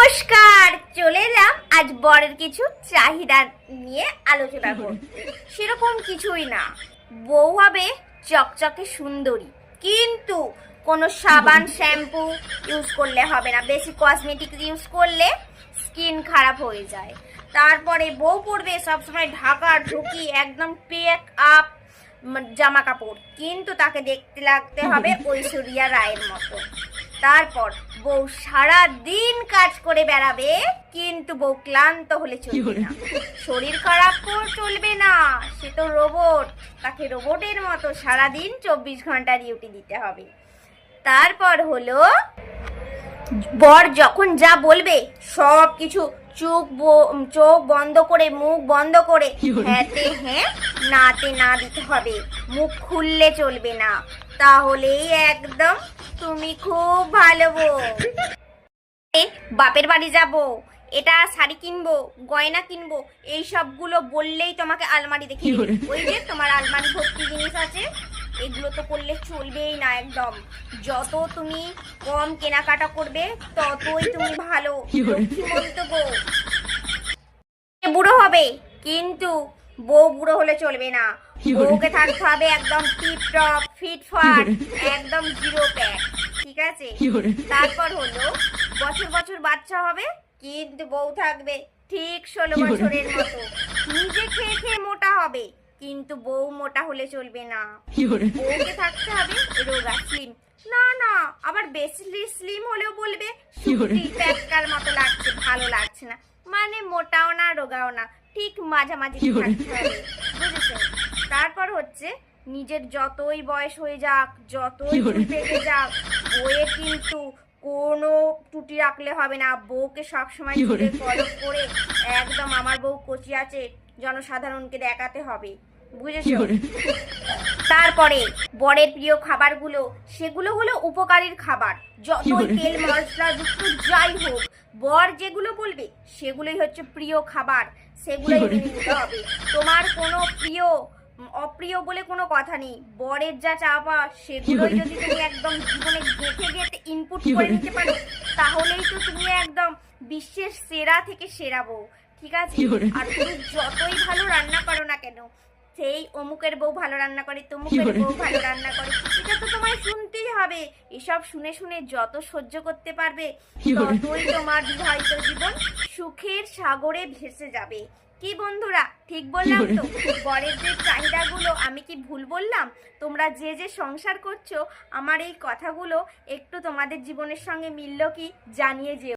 নমস্কার, চলে এলাম আজ বরের কিছু চাহিদা নিয়ে আলোচনা করতে। সেরকম কিছুই না, বউ হবে চকচকে সুন্দরী, কিন্তু কোনো সাবান শ্যাম্পু ইউজ করলে হবে না, বেশি কসমেটিক ইউজ করলে স্কিন খারাপ হয়ে যায়। তারপরে বউ পরবে সবসময় ঢাকা ঢুকি একদম পেক আপ জামা কাপড়, কিন্তু তাকে দেখতে লাগতে হবে ঐশ্বরিয়া রায়ের মতো। তারপর বউ সারা দিন কাজ করে বেড়াবে, কিন্তু বউ ক্লান্ত হলে চলবে না, শরীর খারাপ করে চলবে না, সে তো রোবট, তাকে রোবটের মতো সারাদিন 24 ঘন্টা ডিউটি দিতে হবে। তারপর হলো বর যখন যা বলবে সব কিছু চোখ বন্ধ করে মুখ বন্ধ করে হ্যাঁতে হ্যাঁ নাতে না দিতে হবে, মুখ খুললে চলবে না, তাহলেই একদম তুমি খুব ভালো বউ। বাপের বাড়ি যাব, এটা শাড়ি কিনবো, গয়না কিনবো, এই সবগুলো বললেই তোমাকে আলমারি দেখে ওই যে তোমার আলমারি ভর্তি জিনিস আছে, এগুলো তো করলে চলবেই না একদম। যত তুমি কম কেনাকাটা করবে ততই তুমি ভালো লক্ষ্মীমন্ত বউ। বুড়ো হবে, কিন্তু বউ বুড়ো হলে চলবে না, বউকে থাকতে হবে একদম টিপ টপ ফিটফাট, একদম জিরো প্যাক, ঠিক আছে? তারপর হলো বছর বছর বাচ্চা হবে, কিন্তু বউ থাকবে ঠিক 16 বছরের মতো। নিজে খেয়ে খেয়ে মোটা হবে, কিন্তু বউ মোটা হলে চলবে না, বউকে থাকতে হবে রোগা স্লিম। না না, আবার বেশি স্লিম হলেও বলবে প্যাকার মতো লাগছে, ভালো লাগছে না, মানে মোটাও না রোগাও না, ঠিক মাঝামাঝি থাকতে হবে, বুঝেছো? তারপর হচ্ছে নিজের যতই বয়স হয়ে যাক, যতই পেকে যাক, বউয়ের কিন্তু কোনো ত্রুটি রাখলে হবে না, বউকে সবসময় ফলো করে একদম আমার বউ কচি আছে জনসাধারণকে দেখাতে হবে, বুঝেছো? তারপরে বরের প্রিয় খাবারগুলো, সেগুলো হলো উপকারীর খাবার, যতই তেল মশলা যুক্ত যাই হোক, বর যেগুলো বলবে সেগুলোই হচ্ছে প্রিয় খাবার, সেগুলোই মেনে নিতে হবে। তোমার কোনো প্রিয় অপ্রিয় বলে কোনো কথা নেই, বরের যা চাওয়া সেগুলোই যদি তুমি একদম জীবনে গেঁথে গেঁথে ইনপুট করে নিতে পারো, তাহলেই তো তুমি একদম বিশ্বের সেরা থেকে সেরা বউ, ঠিক আছে? আর তুমি যতই ভালো রান্না করো না কেন, সেই অমুকের বউ ভালো রান্না করে, তমুকের বউ ভালো রান্না করে, এটা তো তোমায় শুনতেই হবে। এসব শুনে শুনে যত সহ্য করতে পারবে, ততই তোমার বিবাহিত জীবন সুখের সাগরে ভেসে যাবে। কি বন্ধুরা, ঠিক বললাম তো? বরের যে চাহিদাগুলো, আমি কি ভুল বললাম? তোমরা যে যে সংসার করছো, আমার এই কথাগুলো একটু তোমাদের জীবনের সঙ্গে মিলল কি জানিয়ে যেও।